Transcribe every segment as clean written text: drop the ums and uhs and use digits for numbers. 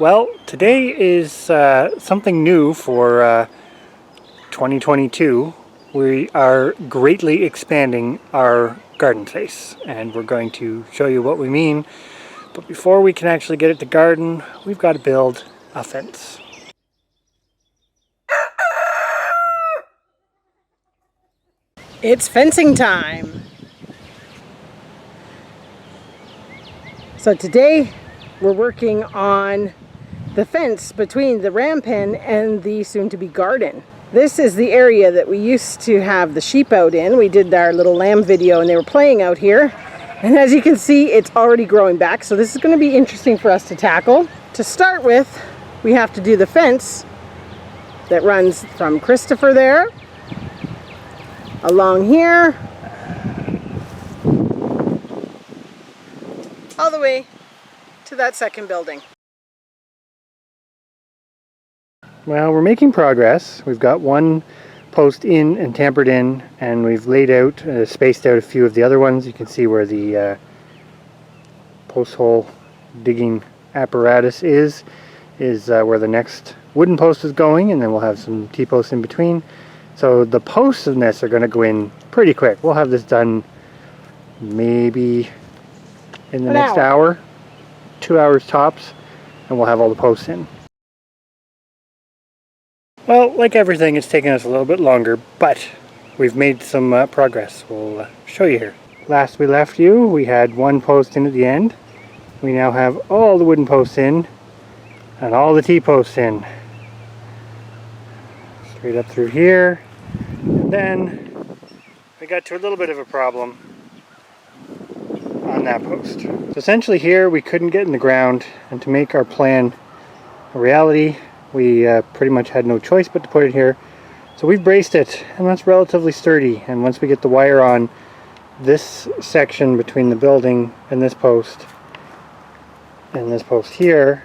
Well, today is something new for 2022. We are greatly expanding our garden space, and we're going to show you what we mean. But before we can actually get it to garden, we've got to build a fence. It's fencing time. So today we're working on the fence between the ram pen and the soon-to-be garden. This is the area that we used to have the sheep out in. We did our little lamb video and they were playing out here. And as you can see, it's already growing back. So this is going to be interesting for us to tackle. To start with, we have to do the fence that runs from Christopher there, along here, all the way to that second building. Well, we're making progress. We've got one post in and tampered in, and we've laid out, spaced out a few of the other ones. You can see where the post hole digging apparatus is where the next wooden post is going, and then we'll have some T-posts in between. So the posts in this are going to go in pretty quick. We'll have this done maybe in the next hour, 2 hours tops, and we'll have all the posts in. Well, like everything, it's taken us a little bit longer, but we've made some progress. We'll show you here. Last we left you, we had one post in at the end. We now have all the wooden posts in and all the T-posts in. Straight up through here. And then we got to a little bit of a problem on that post. So essentially here we couldn't get in the ground, and to make our plan a reality, we pretty much had no choice but to put it here. So we've braced it, and that's relatively sturdy. And once we get the wire on, this section between the building and this post here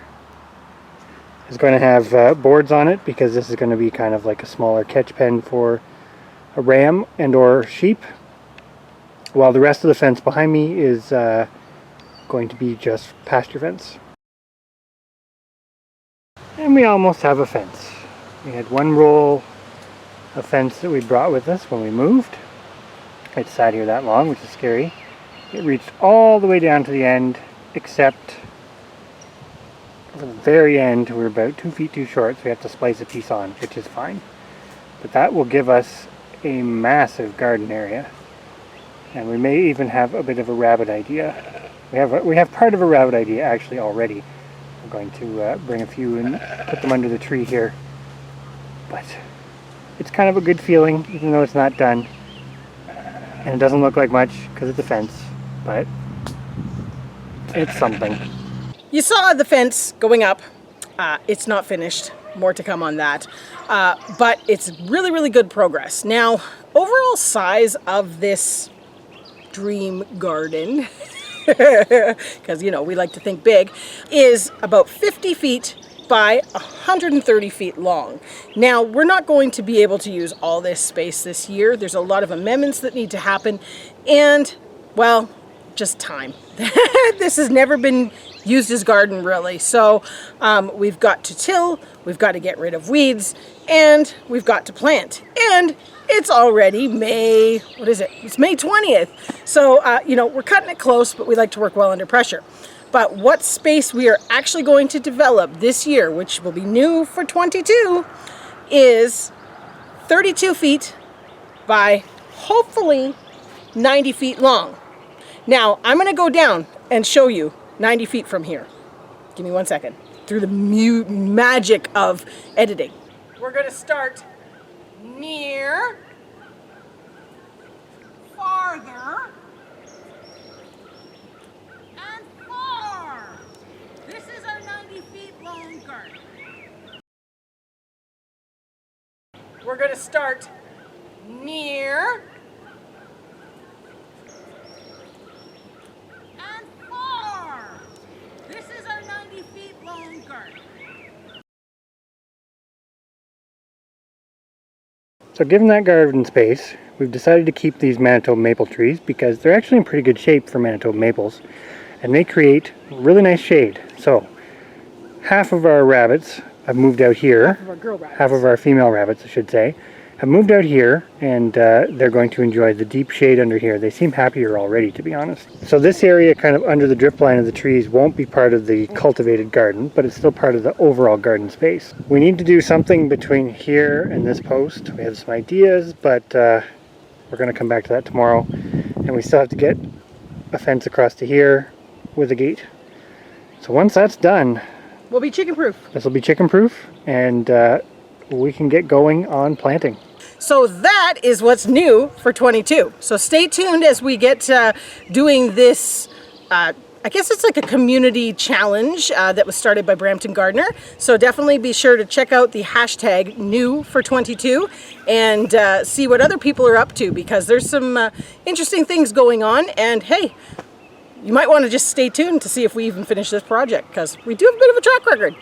is going to have boards on it, because this is going to be kind of like a smaller catch pen for a ram and or sheep, while the rest of the fence behind me is going to be just pasture fence. And we almost have a fence. We had one roll of fence that we brought with us when we moved. It sat here that long, which is scary. It reached all the way down to the end, except for the very end we're about 2 feet too short, so we have to splice a piece on, which is fine. But that will give us a massive garden area. And we may even have a bit of a rabbit idea. We have part of a rabbit idea actually already. I'm going to bring a few and put them under the tree here. But it's kind of a good feeling, even though it's not done. And it doesn't look like much because it's a fence, but it's something. You saw the fence going up. It's not finished. More to come on that. But it's really, really good progress. Now, overall size of this dream garden, because you know we like to think big, is about 50 feet by 130 feet long. Now, we're not going to be able to use all this space this year. There's a lot of amendments that need to happen, and well, just time. This has never been used as garden really, so we've got to till, we've got to get rid of weeds, and we've got to plant. And it's already May, what is it? It's May 20th. So, you know, we're cutting it close, but we like to work well under pressure. But what space we are actually going to develop this year, which will be new for 22, is 32 feet by hopefully 90 feet long. Now, I'm going to go down and show you 90 feet from here. Give me 1 second. Through the magic of editing. We're going to start near, farther, and far. This is our 90 feet long garden. We're going to start near, and far. This is our 90 feet long garden. So given that garden space, we've decided to keep these Manitoba maple trees because they're actually in pretty good shape for Manitoba maples, and they create really nice shade. So half of our rabbits have moved out here. Half of our girl rabbits. Half of our female rabbits, I should say, have moved out here, and they're going to enjoy the deep shade under here. They seem happier already, to be honest. So this area kind of under the drip line of the trees won't be part of the cultivated garden, but it's still part of the overall garden space. We need to do something between here and this post. We have some ideas, but we're going to come back to that tomorrow. And we still have to get a fence across to here with a gate. So once that's done, We'll be chicken proof. this will be chicken proof, and we can get going on planting. So that is what's new for 22. So stay tuned as we get doing this, I guess it's like a community challenge that was started by Brampton Gardener. So definitely be sure to check out the hashtag new for 22 and see what other people are up to, because there's some interesting things going on. And hey, you might want to just stay tuned to see if we even finish this project, because we do have a bit of a track record.